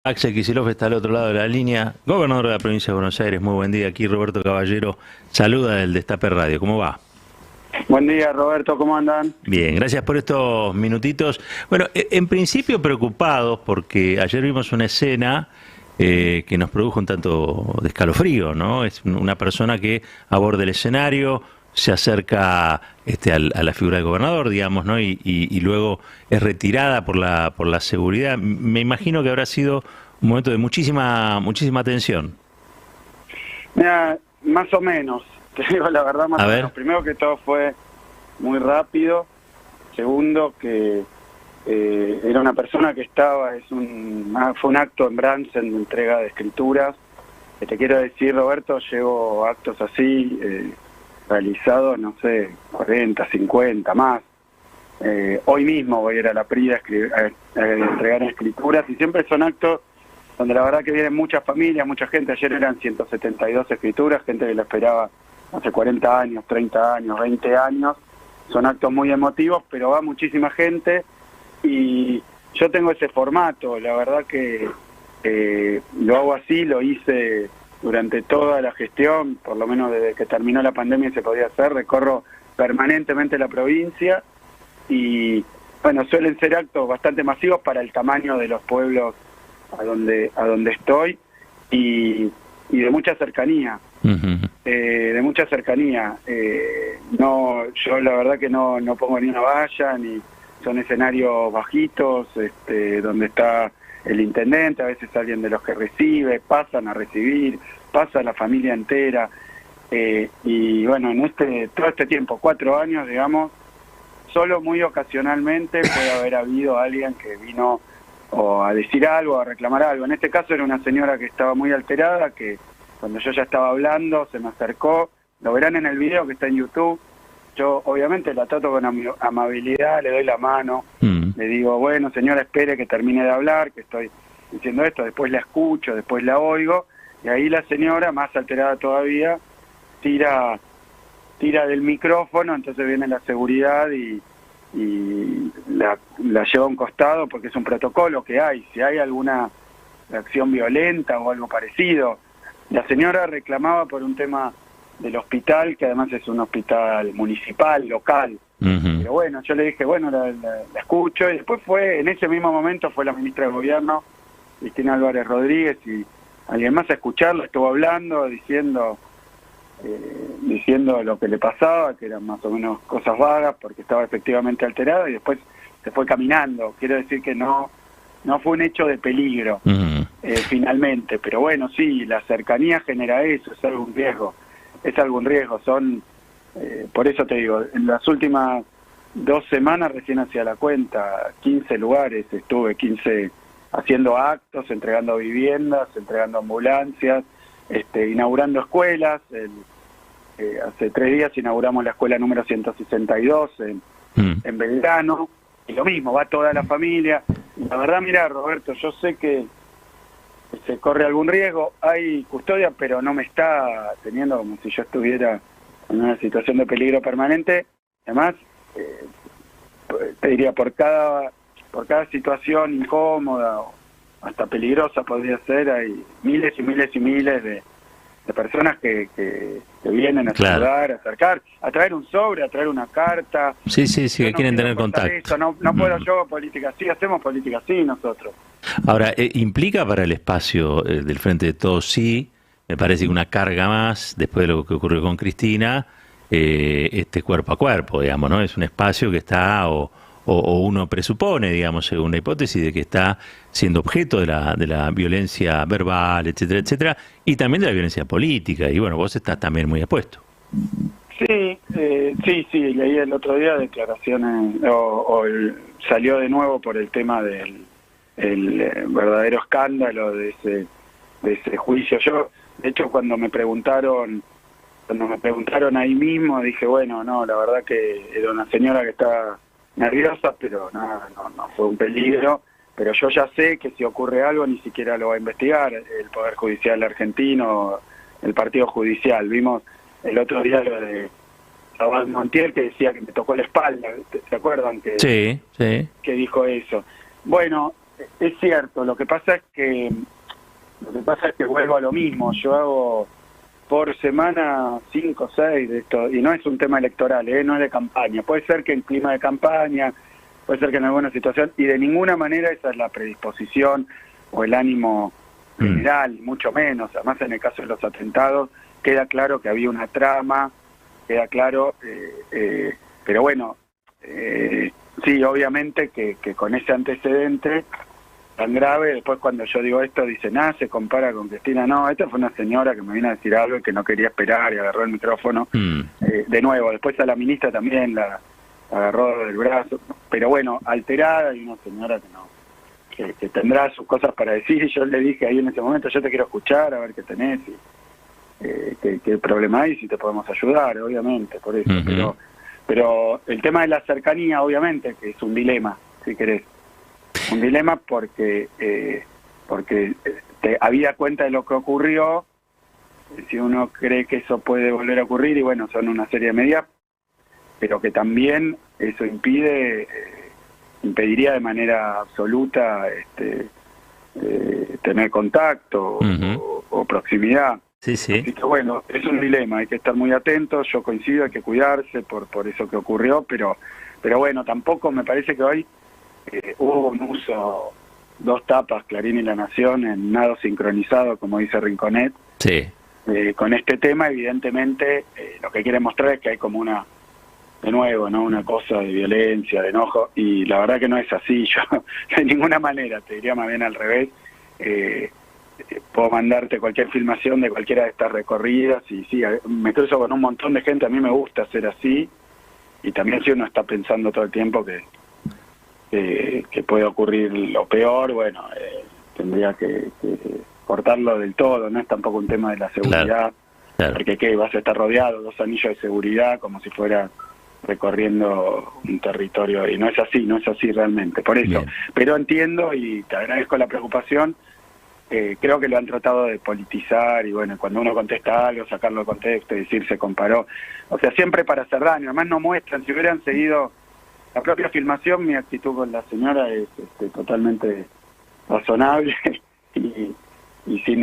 Axel Kicillof está al otro lado de la línea, gobernador de la provincia de Buenos Aires. Muy buen día, aquí Roberto Caballero saluda del Destape Radio. ¿Cómo va? Buen día, Roberto, ¿cómo andan? Bien, gracias por estos minutitos. Bueno, en principio preocupados porque ayer vimos una escena que nos produjo un tanto de escalofrío, ¿no? Es una persona que aborda el escenario, se acerca a la figura del gobernador, digamos, ¿no? Y luego es retirada por la seguridad. Me imagino que habrá sido un momento de muchísima tensión. Mira, más o menos, te digo la verdad, más A o ver. menos. Primero que todo fue muy rápido. Segundo que era una persona que estaba, fue un acto en Bransen de entrega de escrituras. Que te quiero decir, Roberto, llevo actos así, realizados, no sé, 40, 50, más. Hoy mismo voy a ir a la PRI a entregar escrituras y siempre son actos donde la verdad que vienen muchas familias, mucha gente. Ayer eran 172 escrituras, gente que la esperaba hace 40 años, 30 años, 20 años. Son actos muy emotivos, pero va muchísima gente y yo tengo ese formato. La verdad que lo hago así, lo hice durante toda la gestión, por lo menos desde que terminó la pandemia se podía hacer. Recorro permanentemente la provincia y bueno, suelen ser actos bastante masivos para el tamaño de los pueblos a donde estoy y de mucha cercanía. De mucha cercanía. No, yo la verdad que no pongo ni una valla, ni son escenarios bajitos, donde está el intendente, a veces alguien de los que recibe, pasan a recibir, pasa la familia entera. Y bueno, en todo este tiempo, 4 años, digamos, solo muy ocasionalmente puede haber habido alguien que vino o a decir algo, a reclamar algo. En este caso era una señora que estaba muy alterada, que cuando yo ya estaba hablando se me acercó. Lo verán en el video que está en YouTube. Yo obviamente la trato con amabilidad, le doy la mano, le digo, bueno señora, espere que termine de hablar, que estoy diciendo esto, después la escucho, después la oigo, y ahí la señora, más alterada todavía, tira del micrófono. Entonces viene la seguridad y la lleva a un costado, porque es un protocolo que hay. Si hay alguna reacción violenta o algo parecido. La señora reclamaba por un tema del hospital, que además es un hospital municipal, local. Pero bueno, yo le dije, bueno, la escucho, y después en ese mismo momento fue la ministra de Gobierno, Cristina Álvarez Rodríguez, y alguien más a escucharla, estuvo hablando, diciendo lo que le pasaba, que eran más o menos cosas vagas, porque estaba efectivamente alterada, y después se fue caminando. Quiero decir que no fue un hecho de peligro, finalmente, pero bueno, sí, la cercanía genera eso, es algún riesgo, por eso te digo, en las últimas 2 semanas, recién hacía la cuenta, 15 lugares estuve, 15 haciendo actos, entregando viviendas, entregando ambulancias, inaugurando escuelas. Hace 3 días inauguramos la escuela número 162 en Belgrano, y lo mismo, va toda la familia. Y la verdad, mira, Roberto, yo sé que se corre algún riesgo, hay custodia, pero no me está teniendo como si yo estuviera en una situación de peligro permanente. Además, te diría, por cada situación incómoda o hasta peligrosa podría ser, hay miles y miles y miles de personas que vienen a saludar, a acercar, a traer un sobre, a traer una carta. Sí, que no quieren quiero tener cortar contacto. esto, no puedo yo política así, hacemos política así nosotros. Ahora, implica para el espacio del Frente de Todos, sí, me parece que una carga más, después de lo que ocurrió con Cristina, cuerpo a cuerpo, digamos, ¿no? Es un espacio que está, o uno presupone, digamos, según la hipótesis, de que está siendo objeto de la violencia verbal, etcétera, etcétera, y también de la violencia política, y bueno, vos estás también muy expuesto. Sí, leí el otro día declaraciones, salió de nuevo por el tema del verdadero escándalo de ese juicio. Yo, de hecho, cuando me preguntaron ahí mismo, dije, bueno, no, la verdad que era una señora que estaba nerviosa, pero no fue un peligro. Pero yo ya sé que si ocurre algo ni siquiera lo va a investigar el Poder Judicial argentino, el Partido Judicial. Vimos el otro día lo de Abad Montiel, que decía que me tocó la espalda, ¿se acuerdan? Sí. Que dijo eso. Bueno, es cierto, lo que pasa es que vuelvo a lo mismo. Yo hago por semana 5 o 6 de esto, y no es un tema electoral, no es de campaña. Puede ser que en clima de campaña, puede ser que en alguna situación, y de ninguna manera esa es la predisposición o el ánimo general, mucho menos. Además, en el caso de los atentados, queda claro que había una trama, queda claro, pero bueno, sí, obviamente que con ese antecedente tan grave, después cuando yo digo esto, dicen, se compara con Cristina. No, esta fue una señora que me vino a decir algo y que no quería esperar y agarró el micrófono. De nuevo, después a la ministra también la agarró del brazo, pero bueno, alterada, y una señora que tendrá sus cosas para decir, y yo le dije ahí en ese momento, yo te quiero escuchar, a ver qué tenés, y qué problema hay, si te podemos ayudar, obviamente, por eso. Pero el tema de la cercanía, obviamente, que es un dilema, si querés. Un dilema porque habida cuenta de lo que ocurrió, si uno cree que eso puede volver a ocurrir, y bueno, son una serie de medidas, pero que también eso impediría de manera absoluta tener contacto o proximidad. Sí, sí. Así que bueno, es un dilema, hay que estar muy atentos. Yo coincido, hay que cuidarse por eso que ocurrió, pero bueno, tampoco me parece que hoy hubo un uso, 2 tapas, Clarín y La Nación, en nado sincronizado, como dice Rinconet. Sí. Con este tema, evidentemente, lo que quiere mostrar es que hay como de nuevo, ¿no? Una cosa de violencia, de enojo, y la verdad que no es así. Yo de ninguna manera, te diría más bien al revés. Puedo mandarte cualquier filmación de cualquiera de estas recorridas, y sí, me cruzo con un montón de gente. A mí me gusta ser así, y también si uno está pensando todo el tiempo que puede ocurrir lo peor, bueno, tendría que cortarlo del todo. No es tampoco un tema de la seguridad, claro. Porque ¿qué? Vas a estar rodeado, 2 anillos de seguridad, como si fuera recorriendo un territorio, y no es así realmente, por eso. Bien. Pero entiendo, y te agradezco la preocupación. Creo que lo han tratado de politizar, y bueno, cuando uno contesta algo, sacarlo de contexto y decir se comparó, o sea, siempre para hacer daño. Además no muestran, si hubieran seguido la propia filmación, mi actitud con la señora es totalmente razonable, y sin,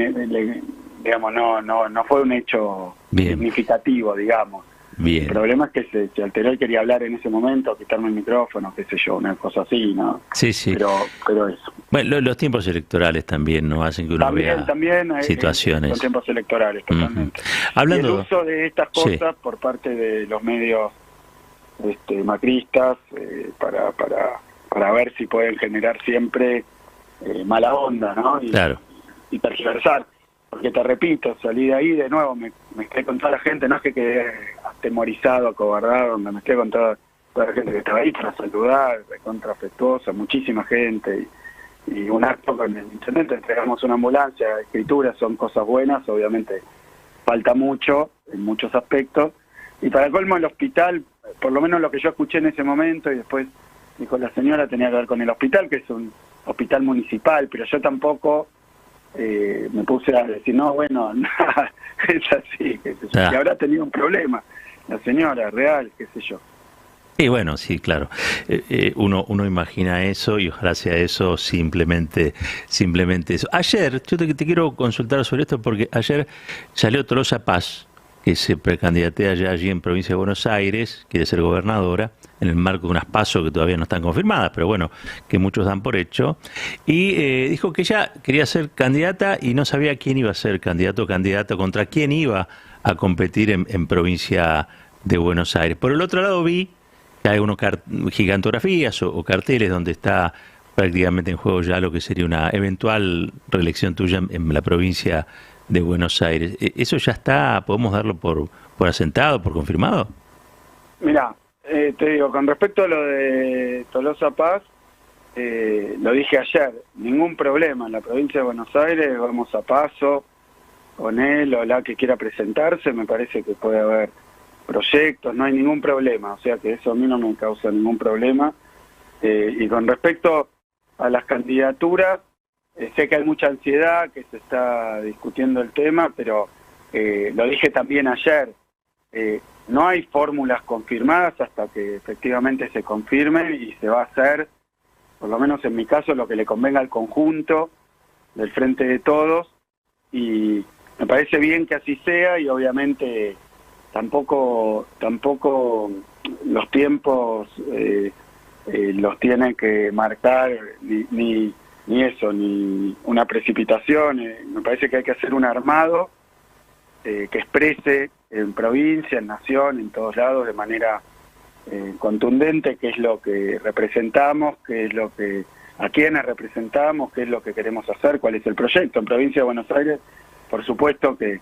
digamos, no fue un hecho significativo, digamos. Bien. El problema es que se alteró y quería hablar en ese momento, quitarme el micrófono, qué sé yo, una cosa así, ¿no? Sí, sí. Pero eso. Bueno, los tiempos electorales también no hacen que uno vea situaciones. Son tiempos electorales, totalmente. Hablando... Y el uso de estas cosas por parte de los medios macristas para ver si pueden generar siempre mala onda, ¿no? Y tergiversar. Porque te repito, salí de ahí de nuevo, me mezclé con toda la gente, no es que quedé atemorizado, acobardado, me mezclé con toda la gente que estaba ahí para saludar, recontra afectuosa, muchísima gente, y un acto con el intendente, entregamos una ambulancia, escrituras, son cosas buenas, obviamente falta mucho en muchos aspectos, y para colmo el hospital, por lo menos lo que yo escuché en ese momento, y después dijo la señora, tenía que ver con el hospital, que es un hospital municipal, pero yo tampoco me puse a decir, no, bueno, nada, es así, qué sé yo, que habrá tenido un problema la señora, real, qué sé yo. Y bueno, sí, claro, uno imagina eso, y ojalá sea eso, simplemente eso. Ayer, yo te quiero consultar sobre esto, porque ayer salió Tolosa Paz, que se precandidatea ya allí en provincia de Buenos Aires, quiere ser gobernadora, en el marco de unas PASO que todavía no están confirmadas, pero bueno, que muchos dan por hecho, y dijo que ella quería ser candidata y no sabía quién iba a ser candidato o candidata, contra quién iba a competir en provincia de Buenos Aires. Por el otro lado vi que hay unos gigantografías o carteles donde está prácticamente en juego ya lo que sería una eventual reelección tuya en la provincia de Buenos Aires. ¿Eso ya está, podemos darlo por asentado, por confirmado? Mirá, te digo, con respecto a lo de Tolosa Paz, lo dije ayer, ningún problema. En la provincia de Buenos Aires vamos a paso con él o la que quiera presentarse, me parece que puede haber proyectos, no hay ningún problema, o sea que eso a mí no me causa ningún problema. Y con respecto a las candidaturas, sé que hay mucha ansiedad, que se está discutiendo el tema, pero lo dije también ayer, no hay fórmulas confirmadas hasta que efectivamente se confirme, y se va a hacer por lo menos en mi caso, lo que le convenga al conjunto del Frente de Todos, y me parece bien que así sea, y obviamente tampoco los tiempos los tiene que marcar ni una precipitación. Me parece que hay que hacer un armado que exprese en provincia, en nación, en todos lados, de manera contundente qué es lo que representamos, a quiénes representamos, qué es lo que queremos hacer, cuál es el proyecto. En provincia de Buenos Aires, por supuesto que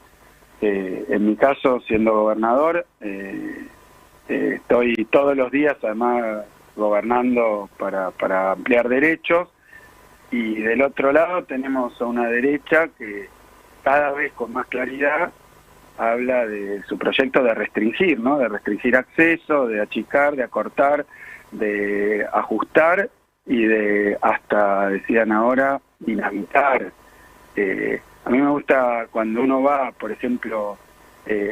en mi caso, siendo gobernador, estoy todos los días además gobernando para ampliar derechos, y del otro lado tenemos a una derecha que cada vez con más claridad habla de su proyecto de restringir, ¿no? De restringir acceso, de achicar, de acortar, de ajustar y de, hasta decían ahora, dinamitar. A mí me gusta cuando uno va, por ejemplo,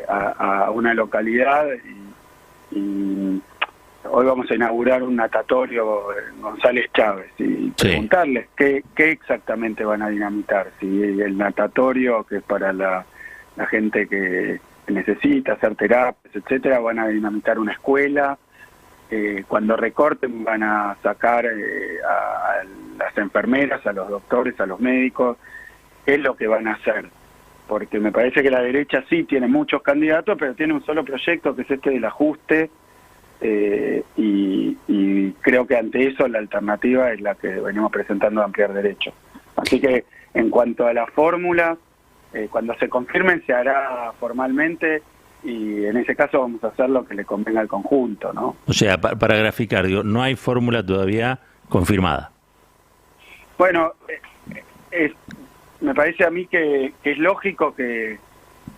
a una localidad y hoy vamos a inaugurar un natatorio en González Chávez y preguntarles qué exactamente van a dinamitar. Si el natatorio, que es para la gente que necesita hacer terapias, etcétera, van a dinamitar una escuela. Cuando recorten van a sacar a las enfermeras, a los doctores, a los médicos. ¿Qué es lo que van a hacer? Porque me parece que la derecha sí tiene muchos candidatos, pero tiene un solo proyecto, que es este del ajuste, y creo que ante eso la alternativa es la que venimos presentando de ampliar derechos. Así que en cuanto a la fórmula, cuando se confirmen se hará formalmente, y en ese caso vamos a hacer lo que le convenga al conjunto, ¿no? O sea, para graficar, digo, no hay fórmula todavía confirmada. Bueno, me parece a mí que es lógico que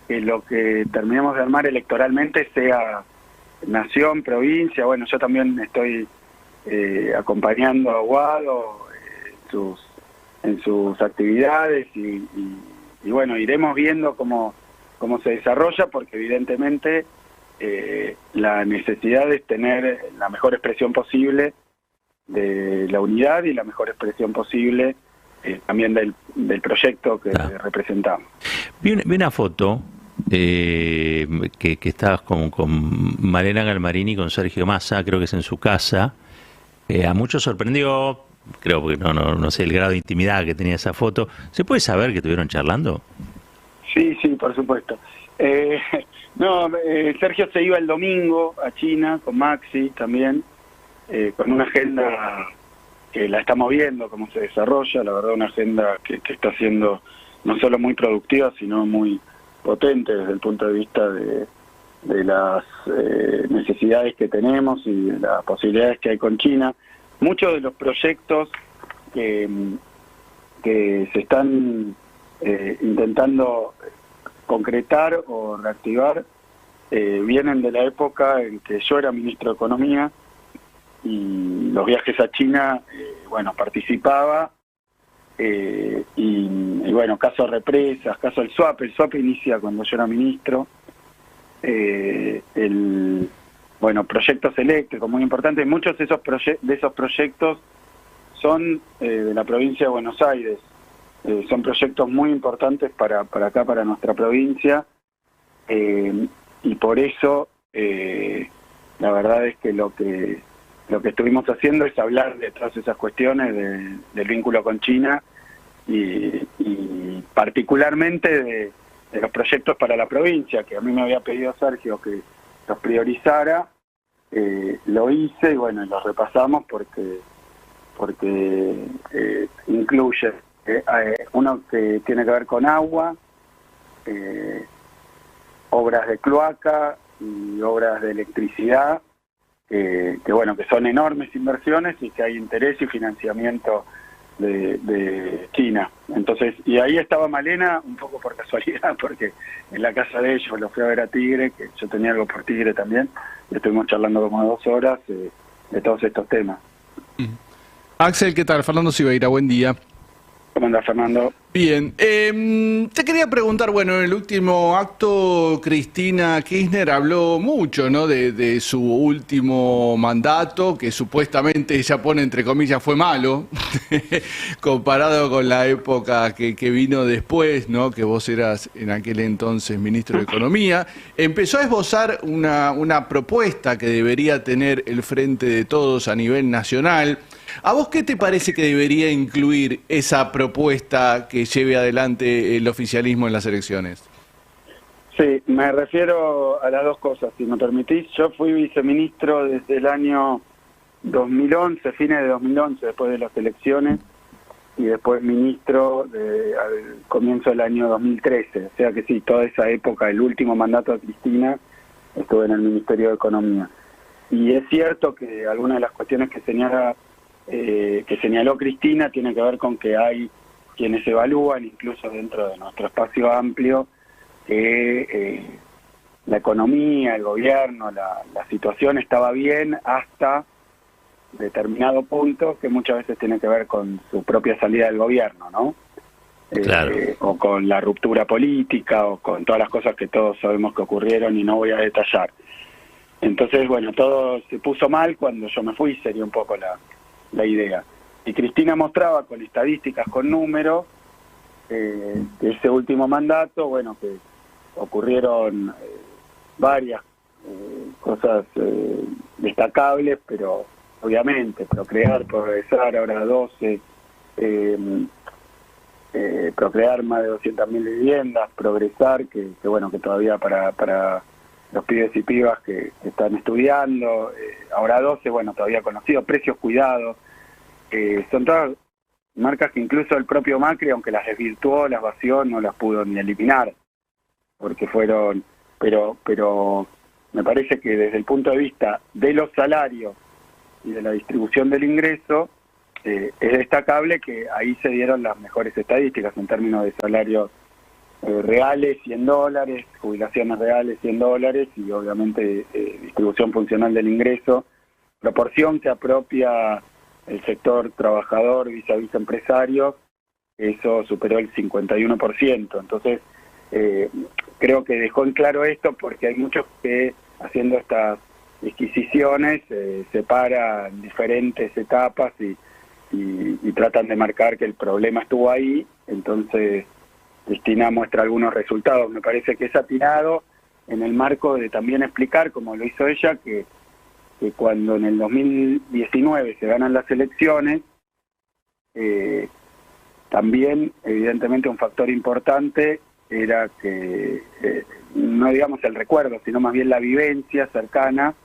lo que terminemos de armar electoralmente sea nación, provincia. Bueno, yo también estoy acompañando a Guado en sus actividades y bueno, iremos viendo cómo se desarrolla, porque evidentemente la necesidad es tener la mejor expresión posible de la unidad y la mejor expresión posible también del proyecto que representamos. Vi una foto que estabas con Malena Galmarini y con Sergio Massa, creo que es en su casa. A muchos sorprendió, creo, porque no sé el grado de intimidad que tenía esa foto. ¿Se puede saber que estuvieron charlando? Sí, por supuesto. Sergio se iba el domingo a China con Maxi también, con una agenda que la estamos viendo cómo se desarrolla, la verdad una agenda que está siendo no solo muy productiva, sino muy potente desde el punto de vista de las necesidades que tenemos y de las posibilidades que hay con China. Muchos de los proyectos que se están intentando concretar o reactivar vienen de la época en que yo era ministro de Economía, y los viajes a China, participaba, y bueno, caso represas, caso el swap inicia cuando yo era ministro, proyectos eléctricos muy importantes. Muchos de esos proyectos son de la provincia de Buenos Aires, son proyectos muy importantes para acá, para nuestra provincia, y por eso la verdad es que lo que estuvimos haciendo es hablar de todas esas cuestiones del vínculo con China y particularmente de los proyectos para la provincia, que a mí me había pedido Sergio que los priorizara. Lo hice y bueno, los repasamos porque incluye uno que tiene que ver con agua, obras de cloaca y obras de electricidad, que son enormes inversiones y que hay interés y financiamiento de China. Entonces, y ahí estaba Malena un poco por casualidad, porque en la casa de ellos lo fui a ver a Tigre, que yo tenía algo por Tigre también, y estuvimos charlando como 2 horas de todos estos temas. Axel, ¿qué tal? Fernando Silveira, buen día. ¿Cómo andás, Fernando? Bien, te quería preguntar, bueno, en el último acto Cristina Kirchner habló mucho, ¿no? De su último mandato, que supuestamente ella pone entre comillas fue malo, comparado con la época que vino después, ¿no? Que vos eras en aquel entonces ministro de Economía. Empezó a esbozar una propuesta que debería tener el Frente de Todos a nivel nacional. ¿A vos qué te parece que debería incluir esa propuesta que lleve adelante el oficialismo en las elecciones? Sí, me refiero a las dos cosas, si me permitís. Yo fui viceministro desde el año 2011, fines de 2011, después de las elecciones, y después ministro al comienzo del año 2013. O sea que sí, toda esa época, el último mandato de Cristina, estuve en el Ministerio de Economía. Y es cierto que algunas de las cuestiones que señaló Cristina tiene que ver con que hay quienes evalúan, incluso dentro de nuestro espacio amplio, que la economía, el gobierno, la situación estaba bien hasta determinado punto, que muchas veces tiene que ver con su propia salida del gobierno, ¿no? Claro. O con la ruptura política, o con todas las cosas que todos sabemos que ocurrieron y no voy a detallar. Entonces, bueno, todo se puso mal cuando yo me fui, sería un poco la idea. Y Cristina mostraba con estadísticas, con números, que ese último mandato, bueno, que ocurrieron varias cosas destacables, pero obviamente procrear, progresar, ahora 12, procrear más de 200.000 viviendas, progresar, que bueno, que todavía para los pibes y pibas que están estudiando, ahora 12, bueno, todavía conocidos, precios cuidados, son todas marcas que incluso el propio Macri, aunque las desvirtuó, las vació, no las pudo ni eliminar, porque fueron, pero me parece que desde el punto de vista de los salarios y de la distribución del ingreso, es destacable que ahí se dieron las mejores estadísticas en términos de salarios reales, $100, jubilaciones reales, $100, y obviamente distribución funcional del ingreso, proporción que apropia el sector trabajador vis a vis empresario, eso superó el 51%. Entonces, creo que dejó en claro esto, porque hay muchos que, haciendo estas disquisiciones, separan diferentes etapas y tratan de marcar que el problema estuvo ahí. Entonces, Cristina muestra algunos resultados. Me parece que es atinado en el marco de también explicar, como lo hizo ella, que cuando en el 2019 se ganan las elecciones, también evidentemente un factor importante era que, no digamos el recuerdo, sino más bien la vivencia cercana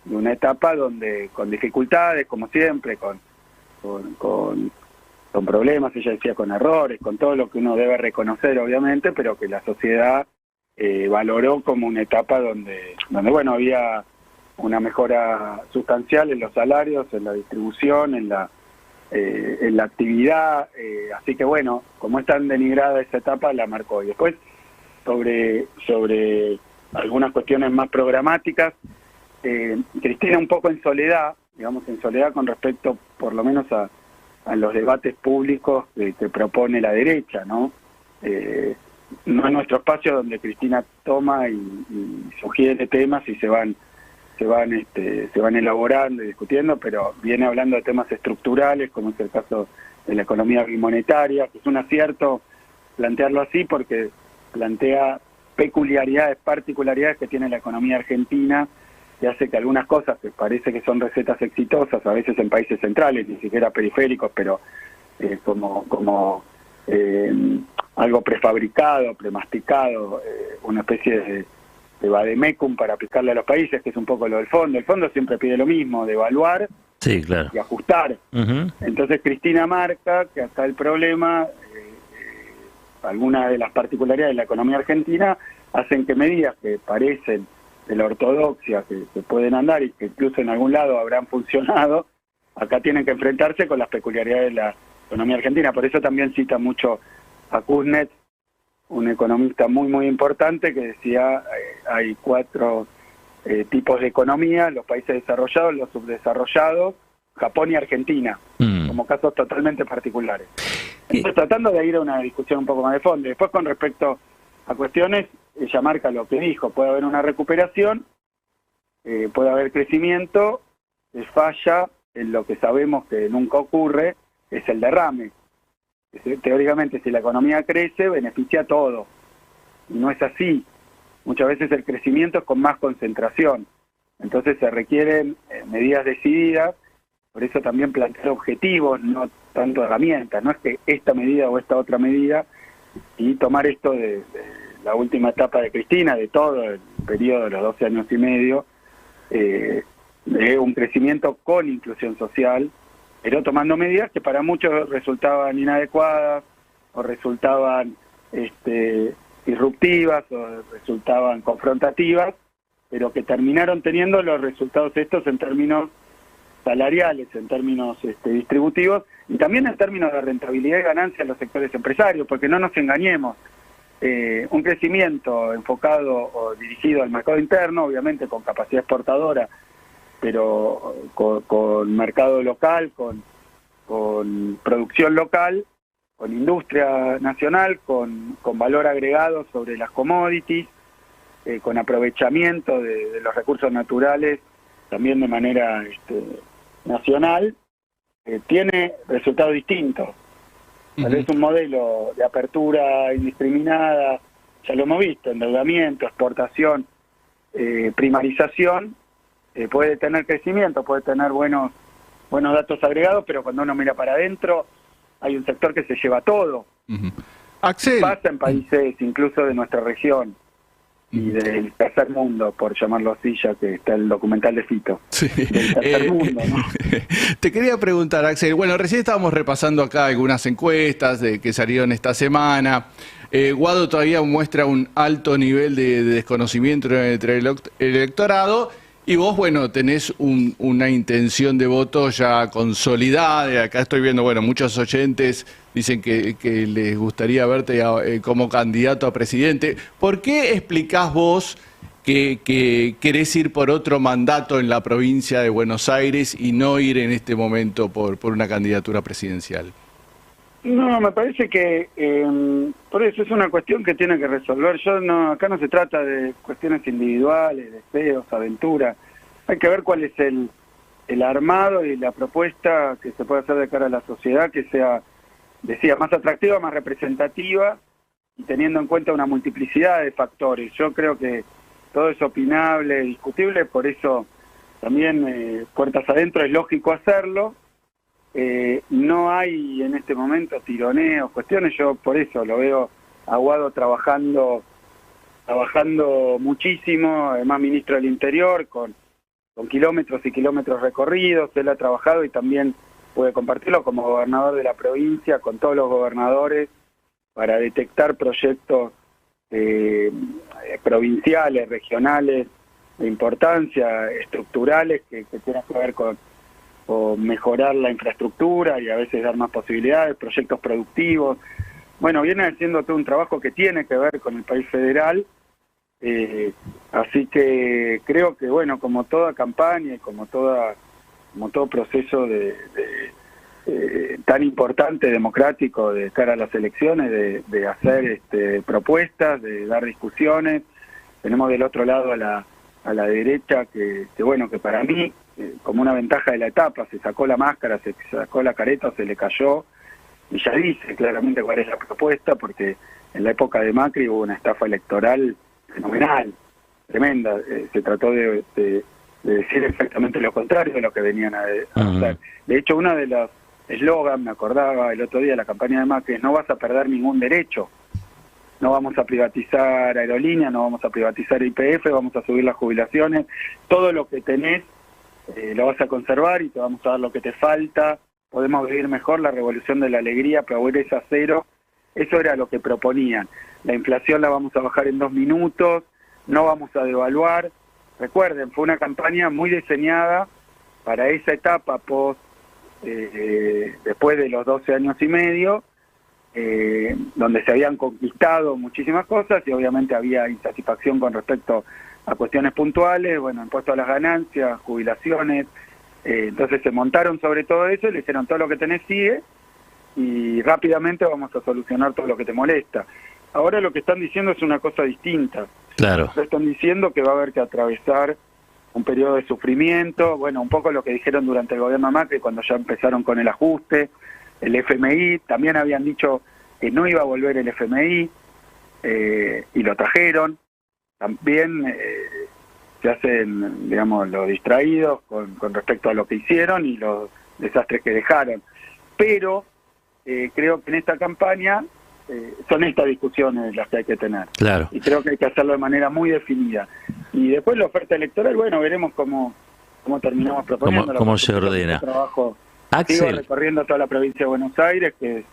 de una etapa donde con dificultades, como siempre, con problemas, ella decía con errores, con todo lo que uno debe reconocer obviamente, pero que la sociedad valoró como una etapa donde bueno, había una mejora sustancial en los salarios, en la distribución, en la actividad, así que bueno, como es tan denigrada esa etapa, la marcó. Y después, sobre algunas cuestiones más programáticas, Cristina un poco en soledad, digamos en soledad con respecto por lo menos a los debates públicos que propone la derecha, ¿no? No es nuestro espacio donde Cristina toma y sugiere temas y se van elaborando y discutiendo, pero viene hablando de temas estructurales, como es el caso de la economía bimonetaria, que es un acierto plantearlo así porque plantea peculiaridades, particularidades que tiene la economía argentina, que hace que algunas cosas que parece que son recetas exitosas, a veces en países centrales, ni siquiera periféricos, pero como algo prefabricado, premasticado, una especie de vademecum para aplicarle a los países, que es un poco lo del fondo. El fondo siempre pide lo mismo, devaluar, sí, claro, y ajustar. Entonces Cristina marca que acá el problema, algunas de las particularidades de la economía argentina hacen que medidas que parecen de la ortodoxia, que pueden andar y que incluso en algún lado habrán funcionado, acá tienen que enfrentarse con las peculiaridades de la economía argentina. Por eso también cita mucho a Kuznets, un economista muy muy importante, que decía hay 4 tipos de economía: los países desarrollados, los subdesarrollados, Japón y Argentina, como casos totalmente particulares. Entonces, tratando de ir a una discusión un poco más de fondo. Después, con respecto a cuestiones, ella marca lo que dijo, puede haber una recuperación, puede haber crecimiento, falla en lo que sabemos que nunca ocurre, es el derrame. Teóricamente, si la economía crece, beneficia a todo. Y no es así. Muchas veces el crecimiento es con más concentración. Entonces se requieren medidas decididas, por eso también plantear objetivos, no tanto herramientas. No es que esta medida o esta otra medida, y tomar esto de la última etapa de Cristina, de todo el periodo de los 12 años y medio, de un crecimiento con inclusión social, pero tomando medidas que para muchos resultaban inadecuadas o resultaban disruptivas o resultaban confrontativas, pero que terminaron teniendo los resultados estos en términos salariales, en términos distributivos y también en términos de rentabilidad y ganancia en los sectores empresarios, porque no nos engañemos, un crecimiento enfocado o dirigido al mercado interno, obviamente con capacidad exportadora, pero con mercado local, con producción local, con industria nacional, con valor agregado sobre las commodities, con aprovechamiento de los recursos naturales también de manera nacional, tiene resultados distintos. Tal vez un modelo de apertura indiscriminada, ya lo hemos visto, endeudamiento, exportación, primarización, puede tener crecimiento, puede tener buenos datos agregados, pero cuando uno mira para adentro, hay un sector que se lleva todo. Axel. Pasa en países incluso de nuestra región y del tercer mundo, por llamarlo así, ya que está el documental de Fito. Sí. Del tercer mundo, ¿no? Te quería preguntar, Axel, bueno, recién estábamos repasando acá algunas encuestas que salieron esta semana. Guado todavía muestra un alto nivel de desconocimiento entre el electorado. Y vos, bueno, tenés una intención de voto ya consolidada. Acá estoy viendo, bueno, muchos oyentes dicen que les gustaría verte como candidato a presidente. ¿Por qué explicás vos que querés ir por otro mandato en la provincia de Buenos Aires y no ir en este momento por una candidatura presidencial? No, me parece que por eso es una cuestión que tiene que resolver. Acá no se trata de cuestiones individuales, deseos, aventuras. Hay que ver cuál es el armado y la propuesta que se puede hacer de cara a la sociedad, que sea, decía, más atractiva, más representativa y teniendo en cuenta una multiplicidad de factores. Yo creo que todo es opinable, discutible, por eso también puertas adentro es lógico hacerlo. No hay en este momento tironeos, cuestiones, yo por eso lo veo a Guado trabajando muchísimo, además ministro del Interior, con kilómetros y kilómetros recorridos, él ha trabajado y también puede compartirlo como gobernador de la provincia, con todos los gobernadores, para detectar proyectos provinciales, regionales, de importancia, estructurales, que tienen que ver con mejorar la infraestructura y a veces dar más posibilidades, proyectos productivos. Bueno, viene haciendo todo un trabajo que tiene que ver con el país federal, así que creo que, bueno, como toda campaña y como todo proceso tan importante, democrático, de cara a las elecciones, de hacer propuestas, de dar discusiones, tenemos del otro lado a la derecha que bueno, que para mí, como una ventaja de la etapa, se sacó la máscara, se sacó la careta, se le cayó, y ya dice claramente cuál es la propuesta, porque en la época de Macri hubo una estafa electoral fenomenal, tremenda. Se trató de decir exactamente lo contrario de lo que venían a hacer. De hecho, uno de los eslogans, me acordaba el otro día de la campaña de Macri, es: no vas a perder ningún derecho. No vamos a privatizar aerolíneas, no vamos a privatizar YPF, vamos a subir las jubilaciones, todo lo que tenés lo vas a conservar y te vamos a dar lo que te falta, podemos vivir mejor, la revolución de la alegría, pobreza a cero. Eso era lo que proponían. La inflación la vamos a bajar en 2 minutos, no vamos a devaluar. Recuerden, fue una campaña muy diseñada para esa etapa después de los 12 años y medio, donde se habían conquistado muchísimas cosas y obviamente había insatisfacción con respecto a cuestiones puntuales, bueno, impuesto a las ganancias, jubilaciones, entonces se montaron sobre todo eso y le dijeron: todo lo que tenés sigue, y rápidamente vamos a solucionar todo lo que te molesta. Ahora lo que están diciendo es una cosa distinta. Claro. Están diciendo que va a haber que atravesar un periodo de sufrimiento, bueno, un poco lo que dijeron durante el gobierno Macri cuando ya empezaron con el ajuste, el FMI, también habían dicho que no iba a volver el FMI, y lo trajeron. También se hacen, digamos, los distraídos con respecto a lo que hicieron y los desastres que dejaron. Pero creo que en esta campaña son estas discusiones las que hay que tener. Claro. Y creo que hay que hacerlo de manera muy definida. Y después la oferta electoral, bueno, veremos cómo terminamos proponiendo. ¿Cómo se ordena? Trabajo. Axel. Sigo recorriendo toda la provincia de Buenos Aires, que es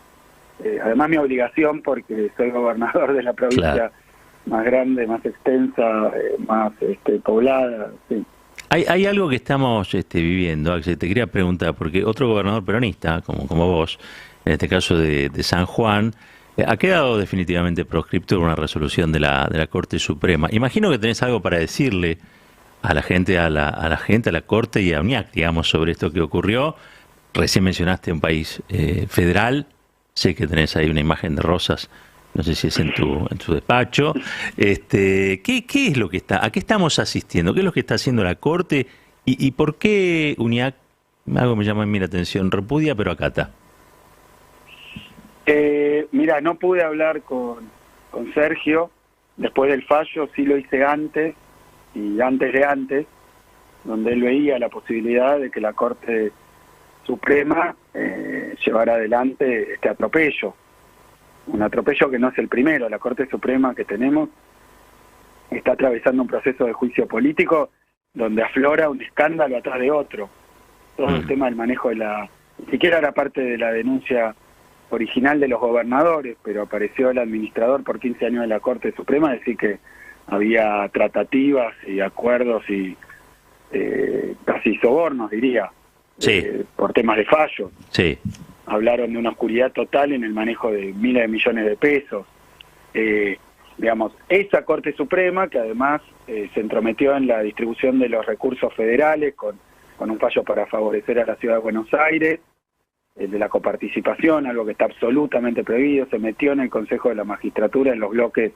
además mi obligación porque soy gobernador de la provincia, claro, más grande, más extensa, más poblada. Sí. Hay algo que estamos viviendo, Axel, te quería preguntar, porque otro gobernador peronista, como vos, en este caso de San Juan, ha quedado definitivamente proscripto en una resolución de la Corte Suprema. Imagino que tenés algo para decirle a la gente, a la Corte y a UNIAC, digamos, sobre esto que ocurrió. Recién mencionaste un país federal, sé que tenés ahí una imagen de rosas, no sé si es en tu despacho. ¿Qué es lo que a qué estamos asistiendo? ¿Qué es lo que está haciendo la Corte? ¿Y por qué UNIAC, algo me llama a mí la atención, repudia pero acata? Mira, no pude hablar con Sergio después del fallo, sí lo hice antes y antes de antes, donde él veía la posibilidad de que la Corte Suprema llevara adelante este atropello. Un atropello que no es el primero. La Corte Suprema que tenemos está atravesando un proceso de juicio político donde aflora un escándalo atrás de otro. Todo el tema del manejo ni siquiera era parte de la denuncia original de los gobernadores, pero apareció el administrador por 15 años de la Corte Suprema a decir que había tratativas y acuerdos y casi sobornos, diría, sí, por temas de fallo. Sí. Hablaron de una oscuridad total en el manejo de miles de millones de pesos. Digamos, esa Corte Suprema, que además se entrometió en la distribución de los recursos federales con un fallo para favorecer a la Ciudad de Buenos Aires, de la coparticipación, algo que está absolutamente prohibido, se metió en el Consejo de la Magistratura, en los bloques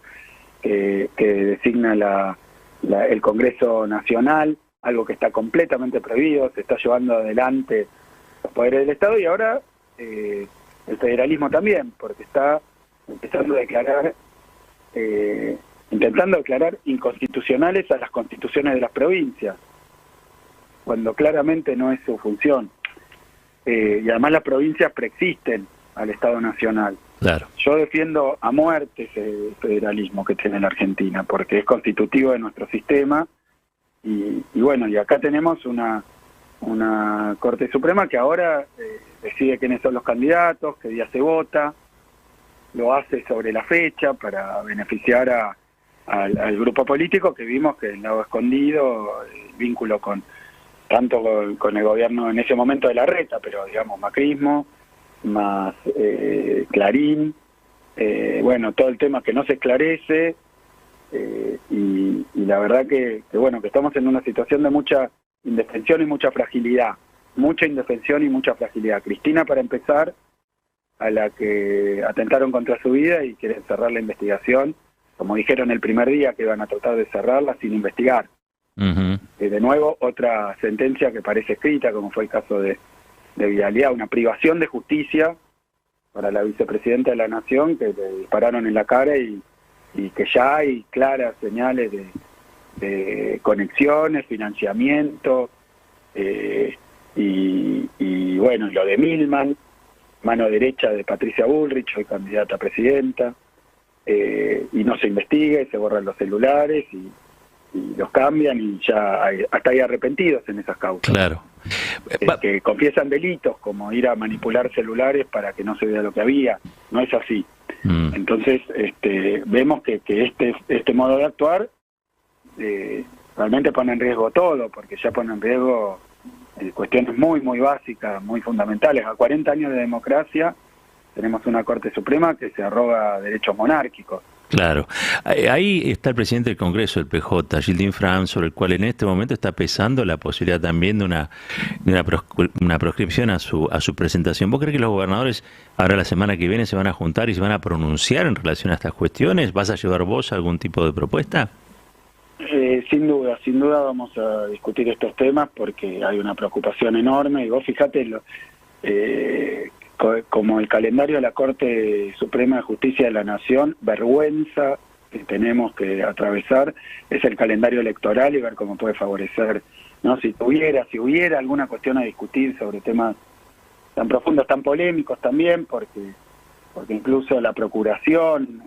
que designa el Congreso Nacional, algo que está completamente prohibido, se está llevando adelante los poderes del Estado y ahora el federalismo también, porque está empezando a declarar, intentando declarar inconstitucionales a las constituciones de las provincias, cuando claramente no es su función. Y además las provincias preexisten al Estado Nacional. Claro. Yo defiendo a muerte ese federalismo que tiene la Argentina, porque es constitutivo de nuestro sistema, y bueno, y acá tenemos una Corte Suprema que ahora decide quiénes son los candidatos, qué día se vota, lo hace sobre la fecha para beneficiar al grupo político que vimos que el Lago Escondido, el vínculo tanto con el gobierno en ese momento de Larreta, pero digamos macrismo, más Clarín, bueno, todo el tema que no se esclarece, y la verdad que bueno, que estamos en una situación de mucha indefensión y mucha fragilidad, mucha indefensión y mucha fragilidad. Cristina, para empezar, a la que atentaron contra su vida y quieren cerrar la investigación, como dijeron el primer día que iban a tratar de cerrarla sin investigar. Uh-huh. De nuevo, otra sentencia que parece escrita, como fue el caso de Vialidad, una privación de justicia para la vicepresidenta de la Nación, que le dispararon en la cara y que ya hay claras señales de conexiones, financiamiento, y bueno, lo de Milman, mano derecha de Patricia Bullrich, hoy candidata a presidenta, y no se investiga y se borran los celulares y los cambian y ya hasta hay arrepentidos en esas causas. Claro. Que confiesan delitos como ir a manipular celulares para que no se vea lo que había. No es así. Entonces vemos que este modo de actuar realmente pone en riesgo todo, porque ya pone en riesgo cuestiones muy muy básicas, muy fundamentales. A 40 años de democracia tenemos una Corte Suprema que se arroga derechos monárquicos. Claro. Ahí está el presidente del Congreso, el PJ, Gilles Frans, sobre el cual en este momento está pesando la posibilidad también de una proscripción a su presentación. ¿Vos crees que los gobernadores ahora la semana que viene se van a juntar y se van a pronunciar en relación a estas cuestiones? ¿Vas a llevar vos algún tipo de propuesta? Sin duda vamos a discutir estos temas porque hay una preocupación enorme y vos fijate como el calendario de la Corte Suprema de Justicia de la Nación, vergüenza que tenemos que atravesar es el calendario electoral y ver cómo puede favorecer, ¿no? Si hubiera alguna cuestión a discutir sobre temas tan profundos, tan polémicos también, porque incluso la Procuración,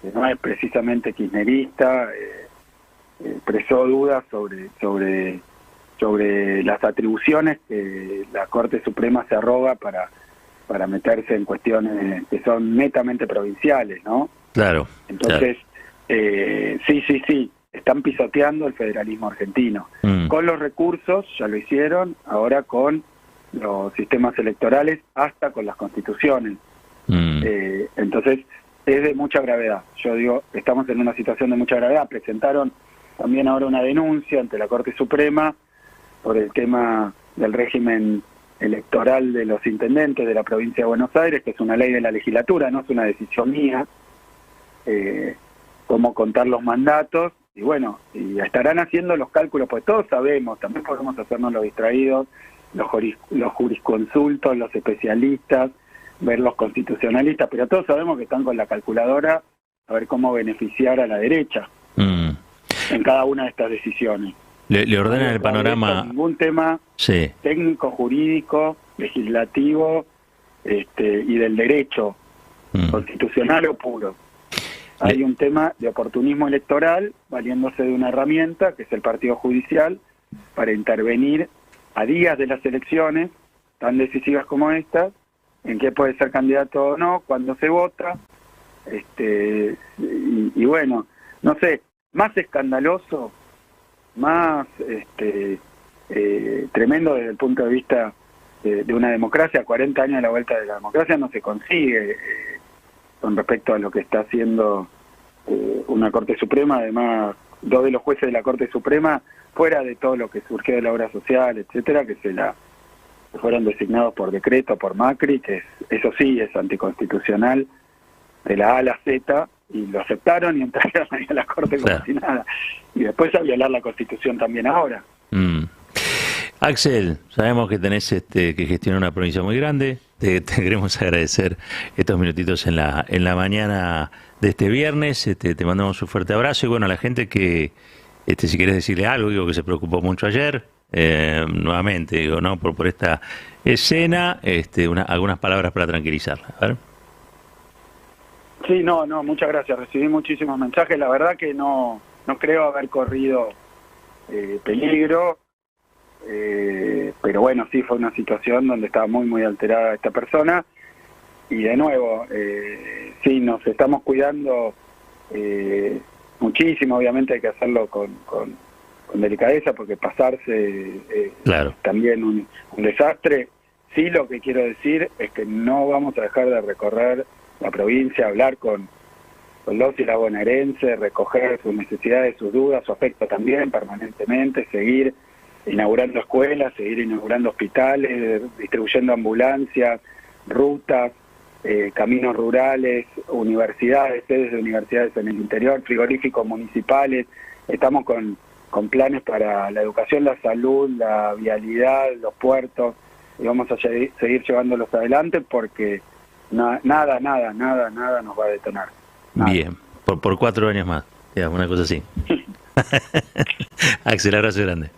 que no es precisamente kirchnerista, expresó dudas sobre las atribuciones que la Corte Suprema se arroga para meterse en cuestiones que son netamente provinciales, ¿no? Claro. Entonces, sí, están pisoteando el federalismo argentino. Con los recursos, ya lo hicieron, ahora con los sistemas electorales, hasta con las constituciones. Entonces, es de mucha gravedad. Yo digo, estamos en una situación de mucha gravedad. Presentaron también ahora una denuncia ante la Corte Suprema por el tema del régimen electoral de los intendentes de la provincia de Buenos Aires, que es una ley de la legislatura, no es una decisión mía, cómo contar los mandatos, y bueno, y estarán haciendo los cálculos, pues todos sabemos, también podemos hacernos los distraídos, los jurisconsultos, los especialistas, ver los constitucionalistas, pero todos sabemos que están con la calculadora a ver cómo beneficiar a la derecha en cada una de estas decisiones. Le ordenan el panorama. Ningún tema técnico, jurídico, legislativo y del derecho constitucional o puro. Hay un tema de oportunismo electoral, valiéndose de una herramienta, que es el partido judicial, para intervenir a días de las elecciones, tan decisivas como estas, en qué puede ser candidato o no, cuándo se vota, y bueno, no sé, más escandaloso, más tremendo desde el punto de vista de una democracia, 40 años de la vuelta de la democracia no se consigue con respecto a lo que está haciendo una Corte Suprema. Además, 2 de los jueces de la Corte Suprema, fuera de todo lo que surgió de la obra social, etcétera, que fueron designados por decreto por Macri, que eso sí es anticonstitucional de la A a la Z, y lo aceptaron y entraron ahí a la Corte como si nada. Y después a violar la Constitución también ahora. Axel, sabemos que tenés que gestionar una provincia muy grande. Te queremos agradecer estos minutitos en la mañana de este viernes. Te mandamos un fuerte abrazo y bueno, a la gente que, si querés decirle algo, digo que se preocupó mucho ayer, nuevamente, digo, ¿no? Por esta escena, algunas palabras para tranquilizarla. A ver. Sí, no, muchas gracias. Recibí muchísimos mensajes. La verdad que no creo haber corrido peligro, pero bueno, sí fue una situación donde estaba muy, muy alterada esta persona. Y de nuevo, sí, nos estamos cuidando muchísimo. Obviamente hay que hacerlo con delicadeza, porque pasarse también un desastre. Sí, lo que quiero decir es que no vamos a dejar de recorrer la provincia, hablar con los y las bonaerenses, recoger sus necesidades, sus dudas, su afecto también permanentemente, seguir inaugurando escuelas, seguir inaugurando hospitales, distribuyendo ambulancias, rutas, caminos rurales, universidades, sedes de universidades en el interior, frigoríficos municipales. Estamos con planes para la educación, la salud, la vialidad, los puertos, y vamos a seguir llevándolos adelante porque nada nos va a detonar. Nada. Bien, por 4 años más, ya, una cosa así. Axel, abrazo grande.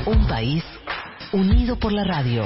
Un país unido por la radio.